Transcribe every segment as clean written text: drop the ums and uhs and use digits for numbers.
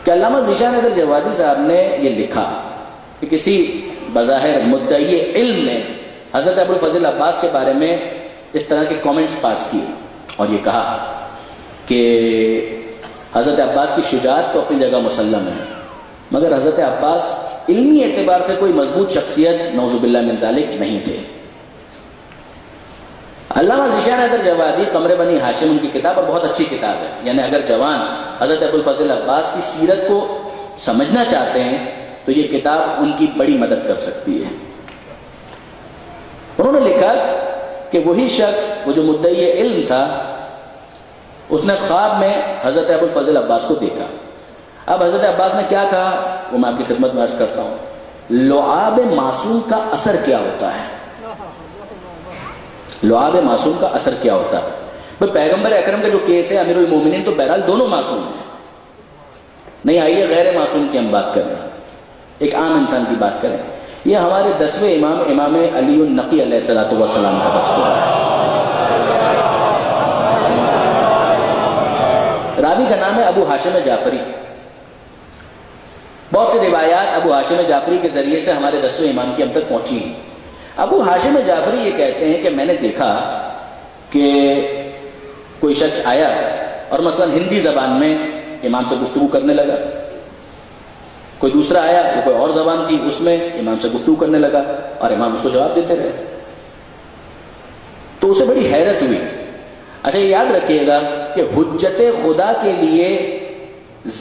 کہ علامہ ذیشان حیدر جوادی صاحب نے یہ لکھا کہ کسی بظاہر مدعی علم نے حضرت ابوالفضل عباس کے بارے میں اس طرح کے کامنٹس پاس کیے اور یہ کہا کہ حضرت عباس کی شجاعت تو اپنی جگہ مسلم ہے، مگر حضرت عباس علمی اعتبار سے کوئی مضبوط شخصیت نعوذ باللہ من ذالک نہیں تھے۔ علامہ ذیشان حیدر جوادی قمر بنی ہاشم ان کی کتاب اور بہت اچھی کتاب ہے، یعنی اگر جوان حضرت ابوالفضل عباس کی سیرت کو سمجھنا چاہتے ہیں تو یہ کتاب ان کی بڑی مدد کر سکتی ہے۔ انہوں نے لکھا کہ وہی شخص، وہ جو مدعی علم تھا، اس نے خواب میں حضرت ابوالفضل عباس کو دیکھا۔ اب حضرت عباس نے کیا کہا وہ میں آپ کی خدمت میں عرض کرتا ہوں۔ لعاب معصوم کا اثر کیا ہوتا ہے؟ لعاب معصوم کا اثر کیا ہوتا ہے؟ پیغمبر اکرم کا جو کیس ہے امیر المومنین، تو بہرحال دونوں معصوم ہیں، نہیں آئیے غیر معصوم کی ہم بات کریں، ایک عام انسان کی بات کریں۔ یہ ہمارے 10ویں امام، امام علی النقی علیہ السلام کا تذکرہ ہے۔ راوی کا نام ہے ابو ہاشم جعفری۔ بہت سی روایات ابو ہاشم جعفری کے ذریعے سے ہمارے 10ویں امام کی ہم تک پہنچی ہیں۔ ابو ہاشم جعفری یہ کہتے ہیں کہ میں نے دیکھا کہ کوئی شخص آیا اور مثلا ہندی زبان میں امام سے گفتگو کرنے لگا، کوئی دوسرا آیا وہ کوئی اور زبان تھی اس میں امام سے گفتگو کرنے لگا اور امام اس کو جواب دیتے رہے، تو اسے بڑی حیرت ہوئی۔ اچھا یہ یاد رکھیے گا کہ حجت خدا کے لیے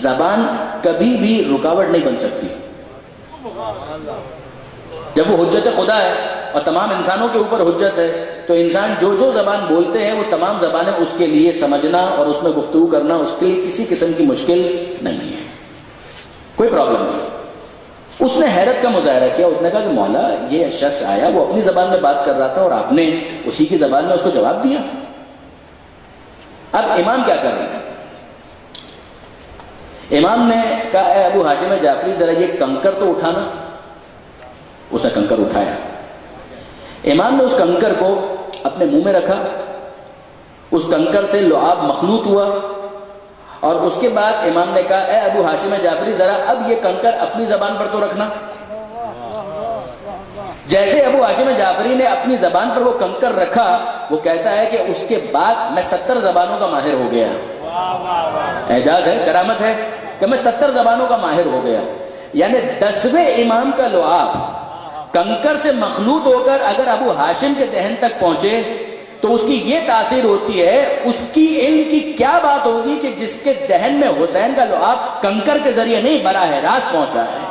زبان کبھی بھی رکاوٹ نہیں بن سکتی۔ جب وہ حجت خدا ہے اور تمام انسانوں کے اوپر حجت ہے تو انسان جو جو زبان بولتے ہیں وہ تمام زبانیں اس کے لیے سمجھنا اور اس میں گفتگو کرنا اس کے لیے کسی قسم کی مشکل نہیں ہے، کوئی پرابلم نہیں۔ اس نے حیرت کا مظاہرہ کیا، اس نے کہا کہ مولا یہ شخص آیا وہ اپنی زبان میں بات کر رہا تھا اور آپ نے اسی کی زبان میں اس کو جواب دیا۔ اب امام کیا کر رہے ہیں؟ امام نے کہا اے ابو ہاشم جعفری ذرا یہ کنکر تو اٹھانا۔ اس نے کنکر اٹھایا، امام نے اس کنکر کو اپنے منہ میں رکھا، اس کنکر سے لعاب مخلوط ہوا اور اس کے بعد امام نے کہا اے ابو ہاشم جعفری ذرا اب یہ کنکر اپنی زبان پر تو رکھنا۔ جیسے ابو ہاشم جعفری نے اپنی زبان پر وہ کنکر رکھا، وہ کہتا ہے کہ اس کے بعد میں 70 زبانوں کا ماہر ہو گیا۔ اعجاز ہے، کرامت ہے کہ میں 70 زبانوں کا ماہر ہو گیا، یعنی 10ویں امام کا لعاب کنکر سے مخلوط ہو کر اگر ابو ہاشم کے دہن تک پہنچے تو اس کی یہ تاثیر ہوتی ہے، اس کی علم کی کیا بات ہوگی کہ جس کے دہن میں حسین کا لعاب کنکر کے ذریعے نہیں براہ راست پہنچا ہے۔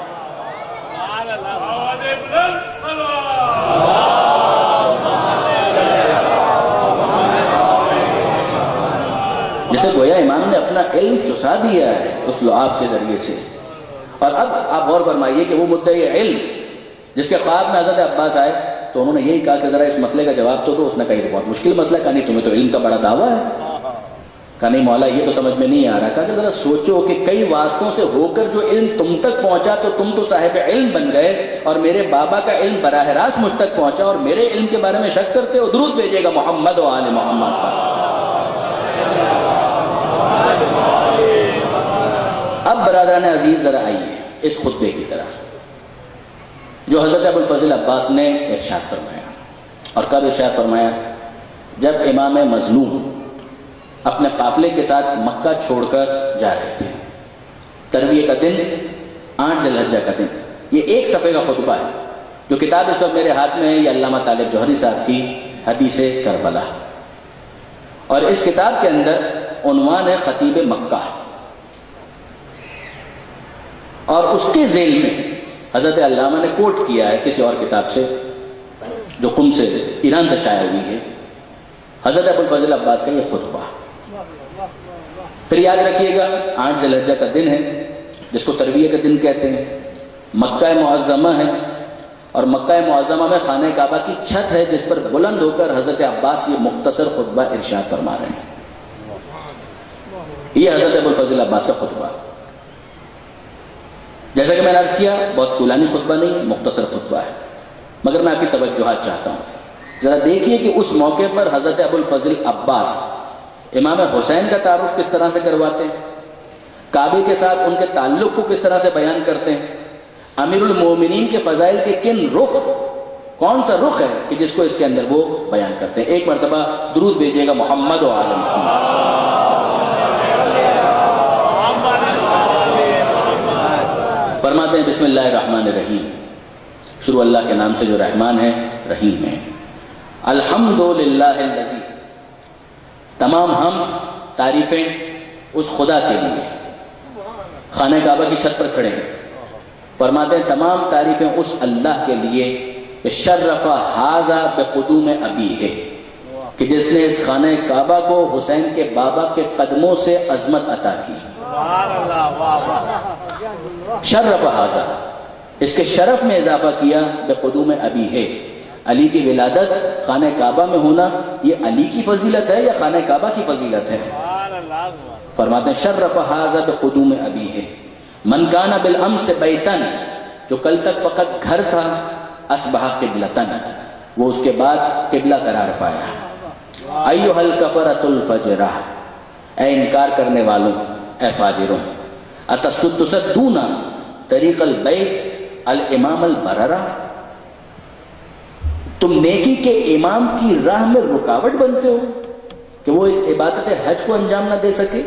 جسے گویا امام نے اپنا علم چسا دیا ہے اس لعاب کے ذریعے سے۔ اور اب آپ غور فرمائیے کہ وہ مدعی علم جس کے خواب میں حضرت عباس آئے تو انہوں نے یہی کہا کہ ذرا اس مسئلے کا جواب تو دو۔ اس نے کہا یہ بہت مشکل مسئلہ ہے، کہا نہیں تمہیں تو علم کا بڑا دعویٰ ہے، کہا نہیں مولا یہ تو سمجھ میں نہیں آ رہا، کہا کہ ذرا سوچو کہ کئی واسطوں سے ہو کر جو علم تم تک پہنچا تو تم تو صاحب علم بن گئے اور میرے بابا کا علم براہ راست مجھ تک پہنچا اور میرے علم کے بارے میں شک کرتے ہو۔ درود بھیجیے گا محمد و آل محمد پر۔ اب برادران عزیز ذرا آئیے اس خطبے کی طرف جو حضرت ابوالفضل عباس نے ارشاد فرمایا، اور کب ارشاد فرمایا؟ جب امام مظلوم اپنے قافلے کے ساتھ مکہ چھوڑ کر جا رہے تھے، ترویہ کا دن 8 ذی الحجہ کا دن۔ یہ ایک صفحے کا خطبہ ہے، جو کتاب اس وقت میرے ہاتھ میں ہے یہ علامہ طالب جوہری صاحب کی حدیث کربلا، اور اس کتاب کے اندر عنوان ہے خطیب مکہ، اور اس کے ذیل میں حضرت علامہ نے کوٹ کیا ہے کسی اور کتاب سے جو قم سے ایران سے شائع ہوئی ہے، حضرت ابوالفضل عباس کا یہ خطبہ۔ پھر یاد رکھیے گا 8 ذی الحجہ کا دن ہے جس کو ترویہ کا دن کہتے ہیں، مکہ معظمہ ہے، اور مکہ معظمہ میں خانہ کعبہ کی چھت ہے جس پر بلند ہو کر حضرت عباس یہ مختصر خطبہ ارشاد فرما رہے ہیں۔ یہ حضرت ابوالفضل عباس کا خطبہ، جیسا کہ میں نے عرض کیا بہت طولانی خطبہ نہیں، مختصر خطبہ ہے، مگر میں آپ کی توجہات چاہتا ہوں۔ ذرا دیکھیے کہ اس موقع پر حضرت ابوالفضل عباس امام حسین کا تعارف کس طرح سے کرواتے ہیں، کعبے کے ساتھ ان کے تعلق کو کس طرح سے بیان کرتے ہیں، امیر المومنین کے فضائل کے کن رخ، کون سا رخ ہے کہ جس کو اس کے اندر وہ بیان کرتے ہیں۔ ایک مرتبہ درود بھیجیے گا محمد و آل محمد۔ فرماتے ہیں بسم اللہ الرحمن الرحیم، شروع اللہ کے نام سے جو رحمان ہے رحیم ہے۔ الحمدللہ الذی، تمام حمد تعریفیں اس خدا کے لیے، خانہ کعبہ کی چھت پر کھڑے ہیں، فرماتے ہیں تمام تعریفیں اس اللہ کے لیے کہ شرف ھذا بقدوم ابیہ، کہ جس نے اس خانہ کعبہ کو حسین کے بابا کے قدموں سے عظمت عطا کی۔ شرف ھذا، اس کے شرف میں اضافہ کیا بقدوم ابیہ، علی کی ولادت خانہ کعبہ میں ہونا یہ علی کی فضیلت ہے یا خانہ کعبہ کی فضیلت ہے؟ فرماتے ہیں شرف ھذا بقدوم ابیہ، من کان بالامس بیتن، جو کل تک فقط گھر تھا، اصبح قبلتن، وہ اس کے بعد قبلہ قرار پایا۔ ایھا الکفرۃ الفجرہ، اے انکار کرنے والوں، اے فاجروں، تصدون طریق البیت الامام البررہ، تم نیکی کے امام کی راہ میں رکاوٹ بنتے ہو کہ وہ اس عبادت حج کو انجام نہ دے سکے،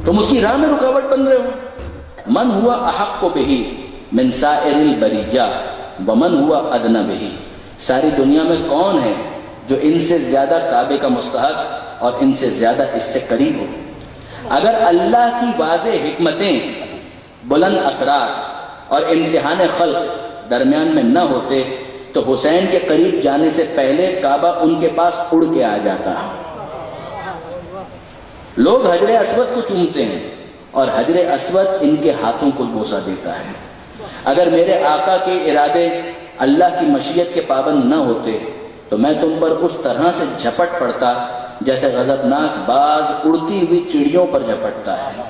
تم اس کی راہ میں رکاوٹ بن رہے ہو۔ من ہوا احق بہ من سائر البریہ ومن ہوا ادنی بہ، ساری دنیا میں کون ہے جو ان سے زیادہ کعبے کا مستحق اور ان سے زیادہ اس سے قریب ہو؟ اگر اللہ کی واضح حکمتیں، بلند اسرار اور امتحان خلق درمیان میں نہ ہوتے تو حسین کے قریب جانے سے پہلے کعبہ ان کے پاس اڑ کے آ جاتا۔ لوگ حجر اسود کو چومتے ہیں اور حجر اسود ان کے ہاتھوں کو بوسہ دیتا ہے۔ اگر میرے آقا کے ارادے اللہ کی مشیت کے پابند نہ ہوتے تو میں تم پر اس طرح سے جھپٹ پڑتا جیسے غضبناک باز اڑتی ہوئی چڑیوں پر جھپٹتا ہے۔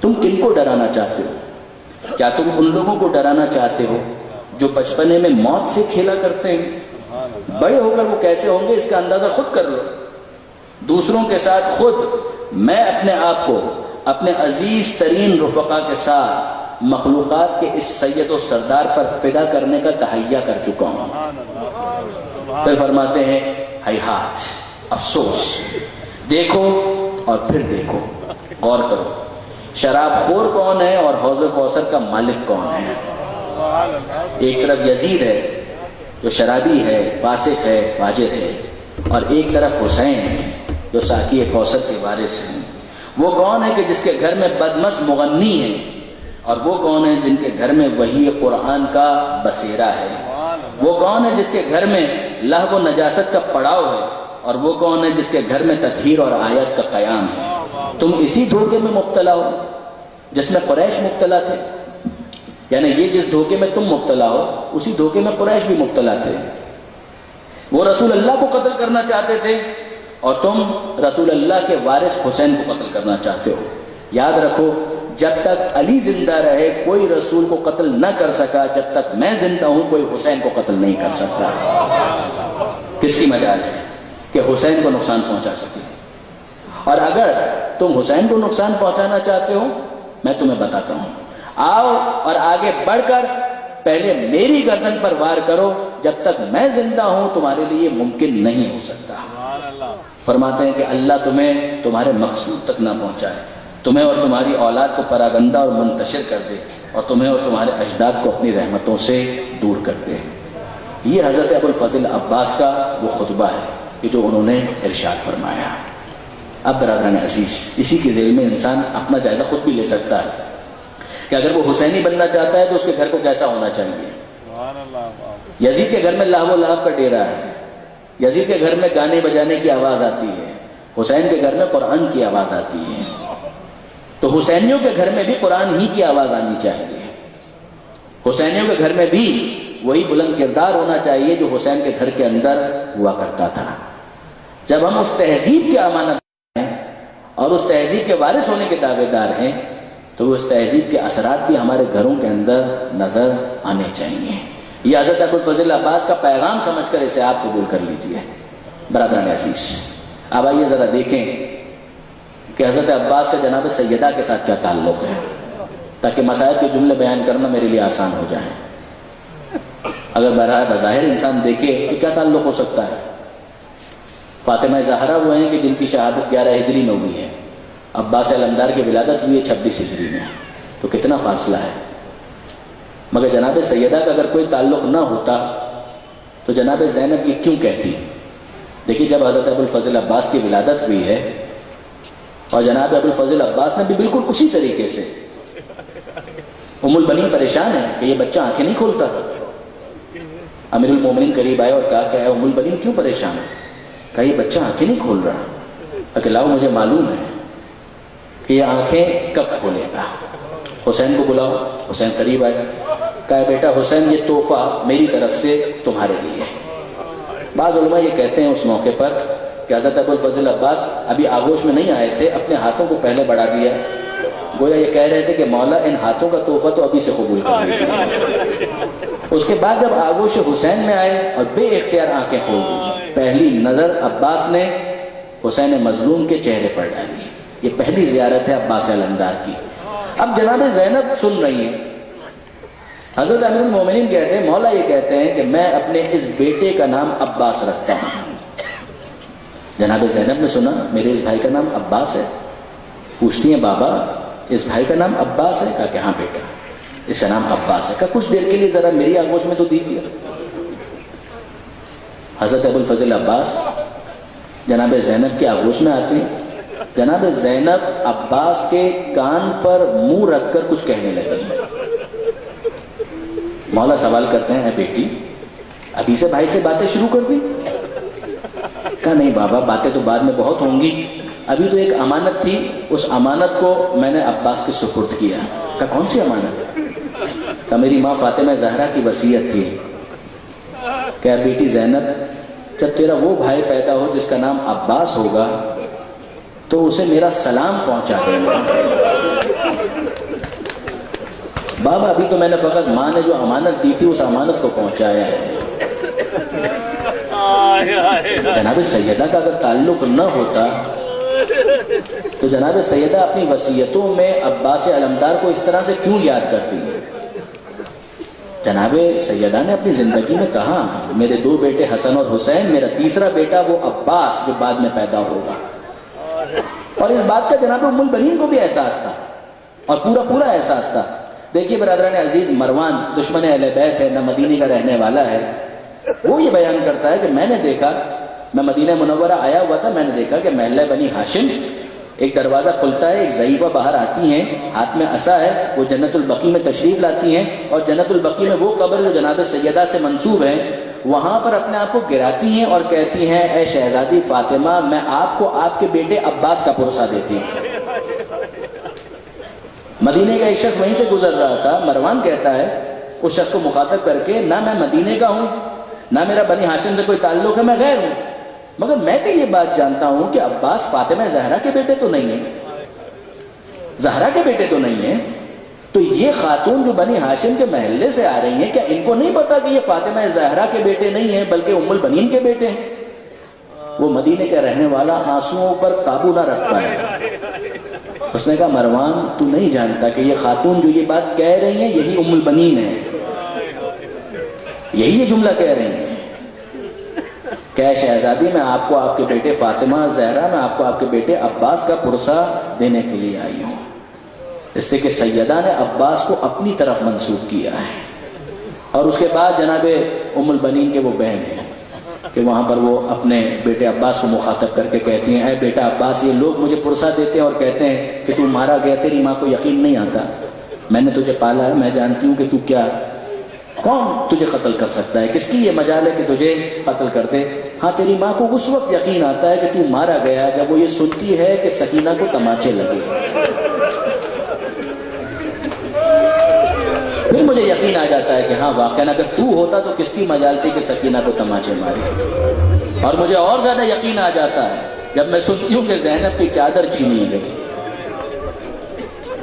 تم کن کو ڈرانا چاہتے ہو؟ کیا تم ان لوگوں کو ڈرانا چاہتے ہو جو بچپنے میں موت سے کھیلا کرتے ہیں؟ بڑے ہو کر وہ کیسے ہوں گے اس کا اندازہ خود کر لو۔ دوسروں کے ساتھ خود میں اپنے آپ کو اپنے عزیز ترین رفقا کے ساتھ مخلوقات کے اس سید و سردار پر فدا کرنے کا تہیہ کر چکا ہوں۔ پھر فرماتے ہیں ہیہات، افسوس، دیکھو اور پھر دیکھو، غور کرو، شراب خور کون ہے اور حوض کوثر کا مالک کون ہے؟ ایک طرف یزید ہے جو شرابی ہے، فاسق ہے، فاجر ہے، اور ایک طرف حسین ہے جو ساقی کوثر کے وارث ہیں۔ وہ کون ہے کہ جس کے گھر میں بدمس مغنی ہے، اور وہ کون ہے جن کے گھر میں وحی قرآن کا بصیرہ ہے؟ وہ کون ہے جس کے گھر میں لہو و نجاست کا پڑاؤ ہے، اور وہ کون ہے جس کے گھر میں تطہیر اور آیت کا قیام ہے؟ تم اسی دھوکے میں مبتلا ہو جس میں قریش مبتلا تھے، یعنی یہ جس دھوکے میں تم مبتلا ہو اسی دھوکے میں قریش بھی مبتلا تھے۔ وہ رسول اللہ کو قتل کرنا چاہتے تھے اور تم رسول اللہ کے وارث حسین کو قتل کرنا چاہتے ہو۔ یاد رکھو، جب تک علی زندہ رہے کوئی رسول کو قتل نہ کر سکا، جب تک میں زندہ ہوں کوئی حسین کو قتل نہیں کر سکتا۔ کس کی مجال ہے کہ حسین کو نقصان پہنچا سکے؟ اور اگر تم حسین کو نقصان پہنچانا چاہتے ہو، میں تمہیں بتاتا ہوں، آؤ اور آگے بڑھ کر پہلے میری گردن پر وار کرو، جب تک میں زندہ ہوں تمہارے لیے ممکن نہیں ہو سکتا۔ فرماتے ہیں کہ اللہ تمہیں تمہارے مقصود تک نہ پہنچائے، تمہیں اور تمہاری اولاد کو پراگندہ اور منتشر کر دے، اور تمہیں اور تمہارے اجداد کو اپنی رحمتوں سے دور کر دے۔ یہ حضرت ابو الفضل عباس کا وہ خطبہ ہے کہ جو انہوں نے ارشاد فرمایا۔ اب برادران عزیز، اسی کے ذیل میں انسان اپنا جائزہ خود بھی لے سکتا ہے کہ اگر وہ حسینی بننا چاہتا ہے تو اس کے گھر کو کیسا ہونا چاہیے۔ یزید کے گھر میں لاہو لہب کا ڈیرا ہے، یزید کے گھر میں گانے بجانے کی آواز آتی ہے، حسین کے گھر میں قرآن کی آواز آتی ہے، تو حسینیوں کے گھر میں بھی قرآن ہی کی آواز آنی چاہیے۔ حسینیوں کے گھر میں بھی وہی بلند کردار ہونا چاہیے جو حسین کے گھر کے اندر ہوا کرتا تھا۔ جب ہم اس تہذیب کے امانت ہیں اور اس تہذیب کے وارث ہونے کے دعوے دار ہیں تو اس تہذیب کے اثرات بھی ہمارے گھروں کے اندر نظر آنے چاہیے۔ یہ حضرت ابو الفضل عباس کا پیغام سمجھ کر اسے آپ قبول کر لیجئے۔ برادران عزیز، اب آئیے ذرا دیکھیں کہ حضرت عباس کا جناب سیدہ کے ساتھ کیا تعلق ہے، تاکہ مسائل کے جملے بیان کرنا میرے لیے آسان ہو جائے۔ اگر بظاہر انسان دیکھے تو کیا تعلق ہو سکتا ہے؟ فاطمہ زہرا وہ ہیں کہ جن کی شہادت 11 ہجری میں ہوئی ہے، عباس علمدار کی ولادت ہوئی ہے 26 ہجری میں، تو کتنا فاصلہ ہے۔ مگر جناب سیدہ کا اگر کوئی تعلق نہ ہوتا تو جناب زینب یہ کیوں کہتی؟ دیکھیے جب حضرت ابو الفضل عباس کی ولادت ہوئی ہے اور جناب ابو الفضل عباس نے بھی بالکل اسی طریقے سے، ام البنین پریشان ہے کہ یہ بچہ آنکھیں نہیں کھولتا۔ امیر المومنین قریب آئے اور کہا کہ اے ام البنین کیوں پریشان ہے؟ کہا یہ بچہ آنکھیں نہیں کھول رہا۔ کہ لاؤ مجھے معلوم ہے کہ یہ آنکھیں کب کھولے گا۔ حسین کو بلاؤ۔ حسین قریب آئے، کہا بیٹا حسین یہ تحفہ میری طرف سے تمہارے لیے ہے۔ بعض علماء یہ کہتے ہیں اس موقع پر کہ حضرت ابو الفضل عباس ابھی آغوش میں نہیں آئے تھے، اپنے ہاتھوں کو پہلے بڑھا دیا، گویا یہ کہہ رہے تھے کہ مولا ان ہاتھوں کا تحفہ تو ابھی سے قبول کر لیجیے۔ اس کے بعد جب آغوش حسین میں آئے اور بے اختیار آنکھیں کھول دی، پہلی نظر عباس نے حسین مظلوم کے چہرے پر ڈالی۔ یہ پہلی زیارت ہے عباس علمدار کی۔ اب جناب زینب سن رہی ہیں، حضرت امیر المومنین کہتے ہیں مولا یہ کہتے ہیں کہ میں اپنے اس بیٹے کا نام عباس رکھتا ہوں۔ جناب زینب نے سنا میرے اس بھائی کا نام عباس ہے، پوچھتی ہیں بابا اس بھائی کا نام عباس ہے؟ کہا کہ ہاں بیٹا اس کا نام عباس ہے۔ کہا کچھ دیر کے لیے ذرا میری آگوش میں تو دیکھیے۔ حضرت ابو الفضل عباس جناب زینب کی آگوش میں آتی ہیں۔ جناب زینب عباس کے کان پر منہ رکھ کر کچھ کہنے لگی۔ مولا سوال کرتے ہیں اے بیٹی ابھی سے بھائی سے باتیں شروع کر دی؟ کہا نہیں بابا باتیں تو بعد میں بہت ہوں گی، ابھی تو ایک امانت تھی، اس امانت کو میں نے عباس کے سپرد کیا۔ کہا کون سی امانت؟ کہا میری ماں فاطمہ زہرا کی وصیت تھی کہ بیٹی زینب جب تیرا وہ بھائی پیدا ہو جس کا نام عباس ہوگا تو اسے میرا سلام پہنچا دینا۔ بابا ابھی تو میں نے فقط ماں نے جو امانت دی تھی اس امانت کو پہنچایا ہے۔ جناب سیدہ کا اگر تعلق نہ ہوتا تو جناب سیدہ اپنی وصیتوں میں عباس علمدار کو اس طرح سے کیوں یاد کرتی؟ جناب سیدہ نے اپنی زندگی میں کہا میرے 2 بیٹے حسن اور حسین، میرا تیسرا بیٹا وہ عباس جو بعد میں پیدا ہوگا۔ اور اس بات کا جناب ام البنین کو بھی احساس تھا اور پورا احساس تھا۔ دیکھیے برادران عزیز، مروان دشمن اہل بیت ہے، نہ مدینے کا رہنے والا ہے، وہ یہ بیان کرتا ہے کہ میں نے دیکھا، میں مدینہ منورہ آیا ہوا تھا، میں نے دیکھا کہ محلہ بنی ہاشم ایک دروازہ کھلتا ہے، ایک ضعیفہ باہر آتی ہیں، ہاتھ میں عصا ہے، وہ جنت البقیع میں تشریف لاتی ہیں اور جنت البقیع میں وہ قبر جو جناب سیدہ سے منسوب ہے وہاں پر اپنے آپ کو گراتی ہیں اور کہتی ہیں اے شہزادی فاطمہ میں آپ کو آپ کے بیٹے عباس کا پرسہ دیتی ہوں۔ مدینے کا ایک شخص وہیں سے گزر رہا تھا، مروان کہتا ہے اس شخص کو مخاطب کر کے نہ میں مدینے کا ہوں نہ میرا بنی ہاشم سے کوئی تعلق ہے، میں غیر ہوں، مگر میں بھی یہ بات جانتا ہوں کہ عباس فاطمہ زہرا کے بیٹے تو نہیں ہیں، زہرا کے بیٹے تو نہیں ہیں، تو یہ خاتون جو بنی ہاشم کے محلے سے آ رہی ہیں کیا ان کو نہیں پتا کہ یہ فاطمہ زہرا کے بیٹے نہیں ہیں بلکہ ام البنین کے بیٹے ہیں؟ وہ مدینے کا رہنے والا آنسوؤں پر قابو نہ رکھ پایا۔ اس نے کہا مروان تو نہیں جانتا کہ یہ خاتون جو یہ بات کہہ رہی ہیں یہی ام البنین ہے، یہی یہ جملہ کہہ رہی ہیں کہ شہزادی میں آپ کو آپ کے بیٹے فاطمہ زہرا، میں آپ کو آپ کے بیٹے عباس کا پرسہ دینے کے لیے آئی ہوں۔ اس لیے کہ سیدہ نے عباس کو اپنی طرف منسوب کیا ہے۔ اور اس کے بعد جناب ام البنین کے وہ بہن ہیں کہ وہاں پر وہ اپنے بیٹے عباس کو مخاطب کر کے کہتی ہیں اے بیٹا عباس یہ لوگ مجھے پرسہ دیتے ہیں اور کہتے ہیں کہ تو مارا گیا، تیری ماں کو یقین نہیں آتا، میں نے تجھے پالا ہے، میں جانتی ہوں کہ تو کیا، کون تجھے قتل کر سکتا ہے، کس کی یہ مجال ہے کہ تجھے قتل کر دے؟ ہاں تیری ماں کو اس وقت یقین آتا ہے کہ تو مارا گیا جب وہ یہ سنتی ہے کہ سکینہ کو تماچے لگے، پھر مجھے یقین آ جاتا ہے کہ ہاں واقعا اگر تو ہوتا تو کس کی مجال تھی کہ سکینہ کو تماچے مارے۔ اور مجھے اور زیادہ یقین آ جاتا ہے جب میں سنتی ہوں کہ زینب کی چادر چھینی گئی،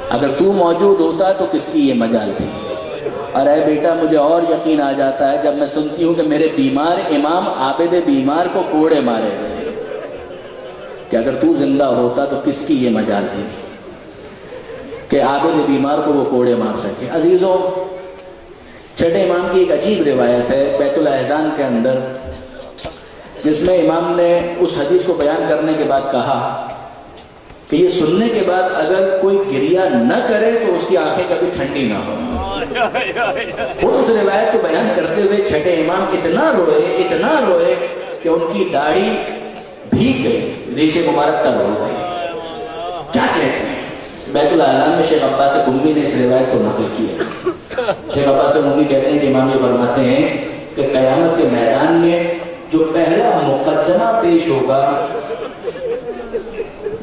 اگر تو موجود ہوتا تو کس کی یہ مجال تھی؟ اور اے بیٹا مجھے اور یقین آ جاتا ہے جب میں سنتی ہوں کہ میرے بیمار امام عابد بیمار کو کوڑے مارے گئے، کہ اگر تو زندہ ہوتا تو کس کی یہ مجال تھی کہ عابد بیمار کو وہ کوڑے مار سکے۔ عزیزوں، چھٹے امام کی ایک عجیب روایت ہے بیت الاحزان کے اندر، جس میں امام نے اس حدیث کو بیان کرنے کے بعد کہا کہ یہ سننے کے بعد اگر کوئی گریہ نہ کرے تو اس کی آنکھیں کبھی ٹھنڈی نہ ہو۔ خود اس روایت کو بیان کرتے ہوئے چھٹے امام اتنا روئے کہ ان کی داڑھی بھیگ گئی، ریشے مبارک تر ہو گئی۔ کیا کہتے ہیں؟ بیت الاحزان میں شیخ عباس قمی نے اس روایت کو نقل کیا۔ شیخ عباس قمی کہتے ہیں کہ امام یہ فرماتے ہیں کہ قیامت کے میدان میں جو پہلا مقدمہ پیش ہوگا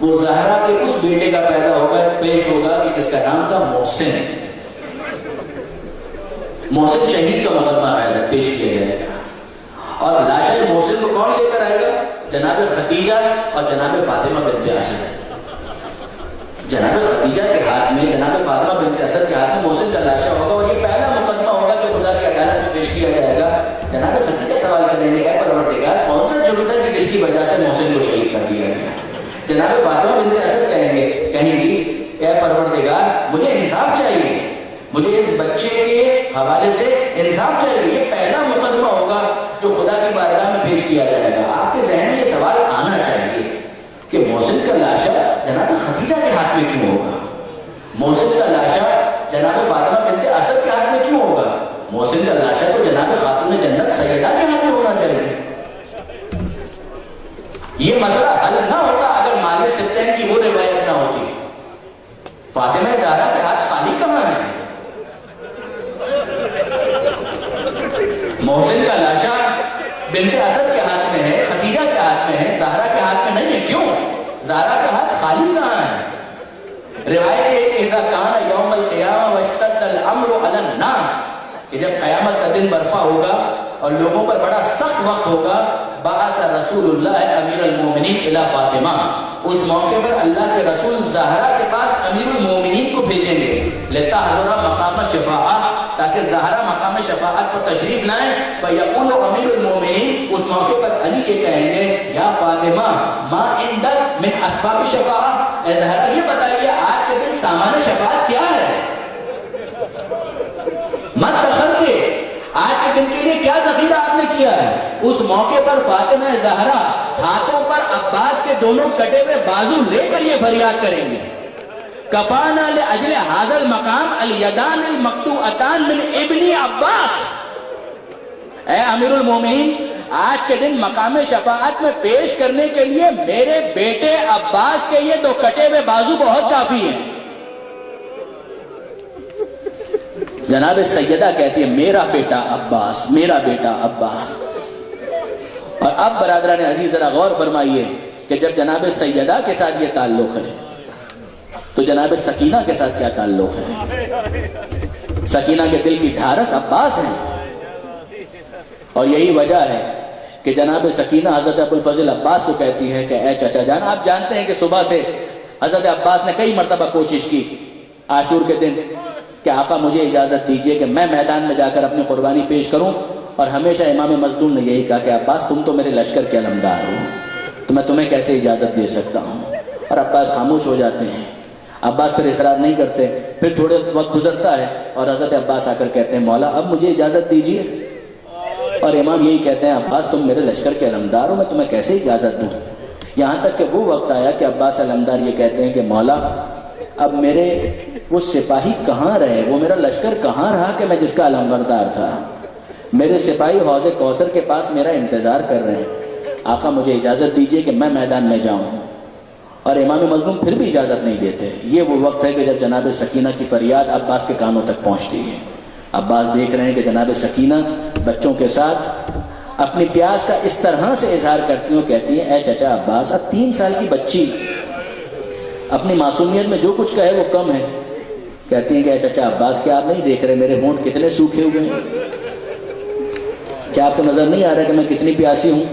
وہ زہرا کے اس بیٹے کا پیش ہوگا کہ جس کا نام تھا محسن۔ محسن شہید کا مقدمہ پیش کیا جائے گا، اور لاشِ محسن کو کون لے کر آئے گا؟ جناب خدیجہ اور جناب فاطمہ بنت اسد۔ جناب خدیجہ کے ہاتھ میں، جناب فاطمہ بنت اسد کے ہاتھ میں محسن کا لاشا ہوگا، اور یہ پہلا مقدمہ ہوگا کہ خدا کی عدالت میں پیش کیا جائے گا۔ جناب خدیجہ سوال کریں گے، اے پروردگار کون سا جرم ہے کہ جس کی وجہ سے محسن کو شہید کر دیا گیا؟ جناب فاطمہ بنت اسد کہیں گی اے پروردگار مجھے انصاف چاہیے، مجھے اس بچے کے حوالے سے انصاف چاہیے۔ یہ پہلا مقدمہ ہوگا جو خدا کی بارگاہ میں پیش کیا جائے گا۔ آپ کے ذہن میں یہ سوال آنا چاہیے کہ محسن کا لاشا جناب خدیجہ کے ہاتھ میں کیوں ہوگا؟ محسن کا لاشا جناب فاطمہ بنت اسد کے ہاتھ میں کیوں ہوگا؟ محسن کا لاشا تو جناب خاتون جنت سیدہ کے ہاتھ میں ہونا چاہیے۔ یہ مسئلہ حل نہ ہوتا اگر مال ستین کی وہ روایت نہ ہوتی۔ فاطمہ زہرا کے ہاتھ خالی کہاں ہے؟ محسن کا لاشا بنت اسد کے ہاتھ میں ہے، خدیجہ کے ہاتھ میں ہے، زہرا کے ہاتھ میں نہیں ہے۔ کیوں؟ زہرا کا ہاتھ خالی کہاں ہے؟ روایت ہے کہ اذا کان یوم القیامہ واشتد الامر علی الناس، کہ جب قیامت کا دن برپا ہوگا اور لوگوں پر بڑا سخت وقت ہوگا، بعث رسول اللہ امیر المومنین الی فاطمہ، اس موقع پر اللہ کے رسول زہرا کے پاس امیر المومنین کو بھیجیں گے، لتحضر مقام شفاعہ، تاکہ زہرا مقام شفاعت پر تشریف لائیں۔ فیقول امیر المومنین، اس موقع پر علی یہ کہیں گے یا فاطمہ ما عندک من اسباب شفاعہ، اے زہرا یہ بتائیے آج کے دن سامان شفاعت کیا ہے؟ مت تخرتے، آج کے دن کے لیے کیا ذخیرہ آپ نے کیا ہے؟ اس موقع پر فاطمہ زہرا ہاتھوں پر عباس کے دونوں کٹے ہوئے بازو لے کر یہ فریاد کریں گے، کفانا لاجل ھذا المقام الیدان المقطوعتان من ابن عباس، اے امیر المومنین آج کے دن مقام شفاعت میں پیش کرنے کے لیے میرے بیٹے عباس کے یہ دو کٹے ہوئے بازو بہت کافی ہیں۔ جناب سیدہ کہتی ہے میرا بیٹا عباس، میرا بیٹا عباس۔ اور اب برادران عزیز ذرا غور فرمائیے کہ جب جناب سیدہ کے ساتھ یہ تعلق ہے تو جناب سکینہ کے ساتھ کیا تعلق ہے؟ سکینہ کے دل کی ڈھارس عباس ہے، اور یہی وجہ ہے کہ جناب سکینہ حضرت ابوالفضل عباس کو کہتی ہے کہ اے چچا جان، آپ جانتے ہیں کہ صبح سے حضرت عباس نے کئی مرتبہ کوشش کی عاشور کے دن کہ آقا مجھے اجازت دیجئے کہ میں میدان میں جا کر اپنی قربانی پیش کروں، اور ہمیشہ امام مظلوم نے یہی کہا کہ عباس تم تو میرے لشکر کے علمدار ہو، تو میں تمہیں کیسے اجازت دے سکتا ہوں؟ اور عباس خاموش ہو جاتے ہیں۔ عباس پھر اصرار نہیں کرتے، پھر تھوڑے وقت گزرتا ہے اور حضرت عباس آ کر کہتے ہیں مولا اب مجھے اجازت دیجئے، اور امام یہی کہتے ہیں عباس تم میرے لشکر کے علمدار ہو، میں تمہیں کیسے اجازت دوں؟ یہاں تک کہ وہ وقت آیا کہ عباس علمدار یہ کہتے ہیں کہ مولا اب میرے وہ سپاہی کہاں رہے، وہ میرا لشکر کہاں رہا کہ میں جس کا علمبردار تھا؟ میرے سپاہی حوض کوثر کے پاس میرا انتظار کر رہے ہیں، آقا مجھے اجازت دیجئے کہ میں میدان میں جاؤں۔ اور امام مظلوم پھر بھی اجازت نہیں دیتے۔ یہ وہ وقت ہے کہ جب جناب سکینہ کی فریاد عباس کے کانوں تک پہنچتی ہے۔ عباس دیکھ رہے ہیں کہ جناب سکینہ بچوں کے ساتھ اپنی پیاس کا اس طرح سے اظہار کرتی ہوں، کہتی ہیں اے چچا عباس اب 3 سال کی بچی اپنی معصومیت میں جو کچھ کہے وہ کم ہے۔ کہتی ہیں کہ اے چچا عباس کیا آپ نہیں دیکھ رہے میرے ہونٹ کتنے سوکھے ہوئے ہیں؟ کیا آپ کو نظر نہیں آ رہا کہ میں کتنی پیاسی ہوں؟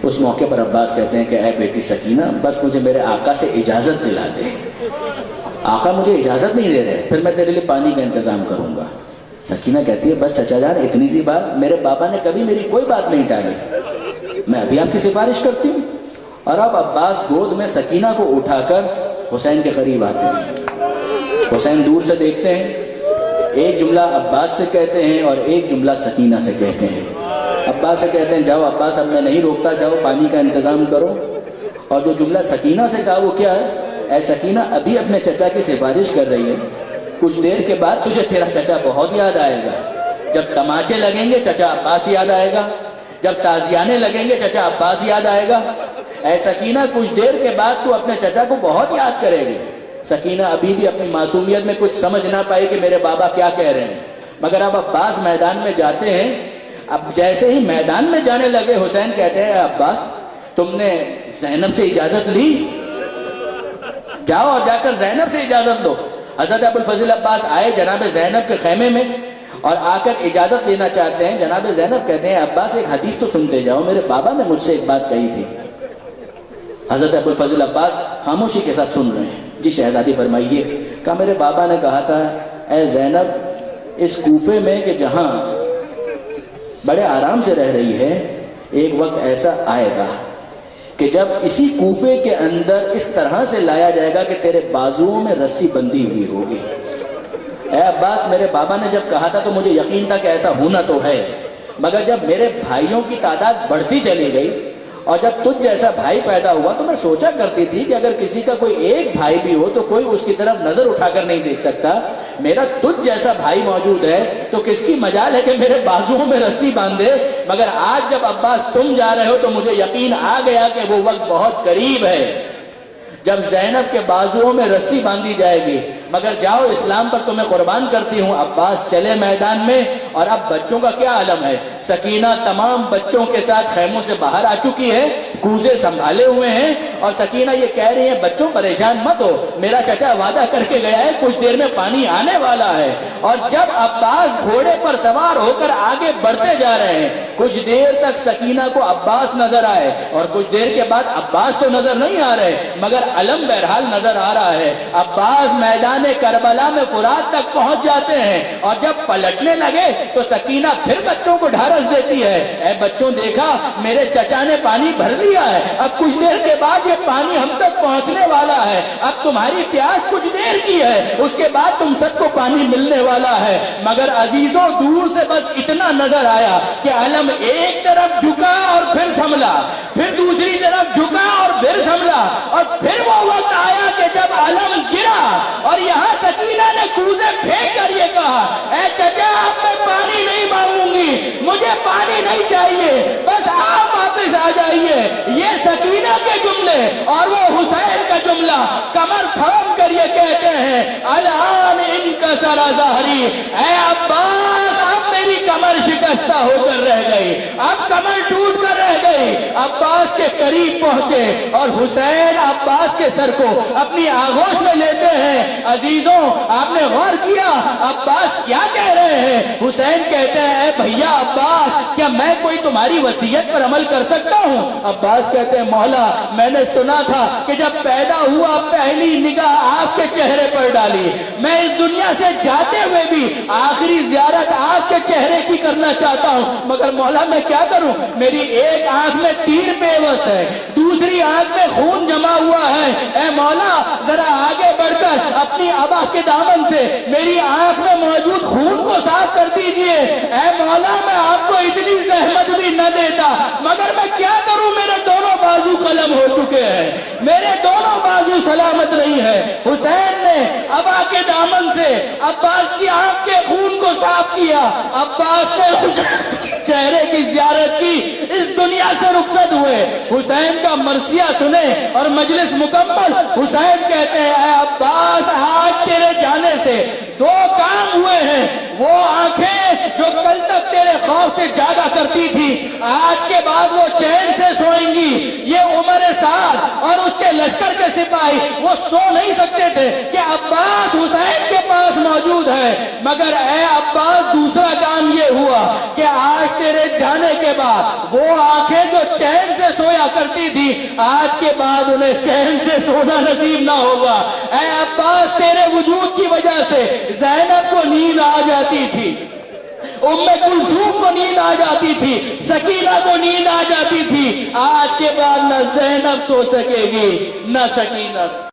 اس موقع پر عباس کہتے ہیں کہ اے بیٹی سکینہ بس مجھے میرے آقا سے اجازت دلا دے، آقا مجھے اجازت نہیں دے رہے، پھر میں تیرے لیے پانی کا انتظام کروں گا۔ سکینہ کہتی ہے بس چچا جان اتنی سی بات، میرے بابا نے کبھی میری کوئی بات نہیں ٹالی، میں ابھی آپ کی سفارش کرتی ہوں۔ اور اب عباس گود میں سکینہ کو اٹھا کر حسین کے قریب آتے ہیں. حسین دور سے دیکھتے ہیں, ایک جملہ عباس سے کہتے ہیں اور ایک جملہ سکینہ سے کہتے ہیں. عباس سے کہتے ہیں جاؤ عباس, اب میں نہیں روکتا, جاؤ پانی کا انتظام کرو. اور جو جملہ سکینہ سے کہا وہ کیا ہے؟ اے سکینہ, ابھی اپنے چچا کی سفارش کر رہی ہے, کچھ دیر کے بعد تجھے تیرا چچا بہت یاد آئے گا. جب تماچے لگیں گے چچا عباس یاد آئے گا, جب تازیانے لگیں گے چچا عباس یاد آئے گا. اے سکینہ, کچھ دیر کے بعد تو اپنے چچا کو بہت یاد کرے گی. سکینہ ابھی بھی اپنی معصومیت میں کچھ سمجھ نہ پائی کہ میرے بابا کیا کہہ رہے ہیں, مگر اب عباس میدان میں جاتے ہیں. اب جیسے ہی میدان میں جانے لگے حسین کہتے ہیں عباس, تم نے زینب سے اجازت لی؟ جاؤ اور جا کر زینب سے اجازت لو. حضرت ابوالفضل عباس آئے جناب زینب کے خیمے میں اور آ کر اجازت لینا چاہتے ہیں. جناب زینب کہتے ہیں عباس ایک حدیث تو سنتے جاؤ, میرے بابا نے مجھ سے ایک بات کہی تھی. حضرت ابوالفضل عباس خاموشی کے ساتھ سن رہے ہیں. جی شہزادی فرمائیے. کہا میرے بابا نے کہا تھا اے زینب, اس کوفے میں کہ جہاں بڑے آرام سے رہ رہی ہے, ایک وقت ایسا آئے گا کہ جب اسی کوفے کے اندر اس طرح سے لایا جائے گا کہ تیرے بازوؤں میں رسی بندھی ہوئی ہوگی. اے عباس, میرے بابا نے جب کہا تھا تو مجھے یقین تھا کہ ایسا ہونا تو ہے, مگر جب میرے بھائیوں کی تعداد بڑھتی چلی گئی اور جب تجھ جیسا بھائی پیدا ہوا تو میں سوچا کرتی تھی کہ اگر کسی کا کوئی ایک بھائی بھی ہو تو کوئی اس کی طرف نظر اٹھا کر نہیں دیکھ سکتا. میرا تجھ جیسا بھائی موجود ہے تو کس کی مجال ہے کہ میرے بازوؤں میں رسی باندھے. مگر آج جب عباس تم جا رہے ہو تو مجھے یقین آ گیا کہ وہ وقت بہت قریب ہے جب زینب کے بازوؤں میں رسی باندھی جائے گی. مگر جاؤ, اسلام پر تمہیں قربان کرتی ہوں. عباس چلے میدان میں. اور اب بچوں کا کیا عالم ہے؟ سکینہ تمام بچوں کے ساتھ خیموں سے باہر آ چکی ہے, کوزے سنبھالے ہوئے ہیں, اور سکینہ یہ کہہ رہی ہیں بچوں پریشان مت ہو, میرا چچا وعدہ کر کے گیا ہے کچھ دیر میں پانی آنے والا ہے. اور جب عباس گھوڑے پر سوار ہو کر آگے بڑھتے جا رہے ہیں, کچھ دیر تک سکینہ کو عباس نظر آئے اور کچھ دیر کے بعد عباس تو نظر نہیں آ رہے مگر علم بہرحال نظر آ رہا ہے. عباس میدان کربلا میں فرات تک پہنچ جاتے ہیں اور جب پلٹنے لگے تو سکینہ پھر بچوں کو ڈھارس دیتی ہے, اے بچوں دیکھا میرے چچا نے پانی بھر لیا ہے, اب کچھ دیر کے بعد یہ پانی ہم تک پہنچنے والا ہے, اب تمہاری پیاس کچھ دیر کی ہے, اس کے بعد تم سب کو پانی ملنے والا ہے. مگر عزیزوں دور سے بس اتنا نظر آیا کہ علم ایک طرف جھکا اور پھر سنبھلا, پھر دوسری طرف جھکا اور پھر سنبھلا, اور پھر وہ وقت آیا کہ جب علم گرا اور یہاں سکینہ نے کوزے پھینک کر یہ کہا اے چچا اب میں پانی نہیں مانگوں گی, مجھے پانی نہیں چاہیے, بس آپ واپس آ جائیے. یہ سکینہ کے جملے اور وہ حسین کا جملہ کمر تھام کر یہ کہتے ہیں الان انکسر ظہری, اے عباس اب میری کمر شکستہ ہو کر رہ گئی, اب کمر ٹوٹ کر رہ گئی. عباس کے قریب پہنچے اور حسین عباس کے سر کو اپنی آغوش میں لیتے ہیں. عزیزوں آپ نے غور کیا عباس کیا کہہ رہے ہیں؟ حسین کہتے ہیں اے بھیا عباس, کیا میں کوئی تمہاری وصیت پر عمل کر سکتا ہوں؟ عباس کہتے ہیں مولا میں نے سنا تھا کہ جب پیدا ہوا پہلی نگاہ آپ کے چہرے پر ڈالی, میں اس دنیا سے جاتے ہوئے بھی آخری زیارت آپ کے چہرے کی کرنا چاہتا ہوں, مگر مولا میں کیا کروں, میری ایک آنکھ میں تیر پیوست ہے, دوسری آنکھ میں خون جمع ہوا ہے. اے مولا ذرا آگے بڑھ کر اپنی ابا کے دامن سے میری آنکھ میں موجود خون کو صاف کر دیجئے. اے مولا میں آپ کو اتنی زحمت بھی نہ دیتا, مگر میں کیا کروں, میرے دونوں بازو قلم ہو چکے ہیں, میرے دونوں بازو سلامت نہیں ہے. حسین نے ابا کے دامن سے عباس کی آنکھ کے خون کو صاف کیا. عباس نے چہرے کی زیارت کی, اس دنیا سے رخصت ہوئے. حسین کا مرثیہ سنے اور مجلس مکمل. حسین کہتے ہیں اے عباس آج تیرے جانے سے دو کام ہوئے ہیں, وہ آنکھیں جو کل تک تیرے خوف سے جاگا کرتی تھی آج کے بعد وہ چین سے سوئیں گی. یہ عمر سعد اور اس کے لشکر کے سپاہی وہ سو نہیں سکتے تھے کہ عباس حسین کے پاس موجود ہے, مگر اے عباس دوسرا کام یہ ہوا کہ آج تیرے جانے کے بعد وہ آنکھیں جو چین سے سویا کرتی تھی آج کے بعد انہیں چین سے سونا نصیب نہ ہوگا. اے عباس تیرے وجود کی وجہ سے زینب کو نیند آ جاتی تھی, ام کلثوم کو نیند آ جاتی تھی، سکینہ کو نیند آ جاتی تھی، آج کے بعد نہ زینب سو سکے گی نہ سکینہ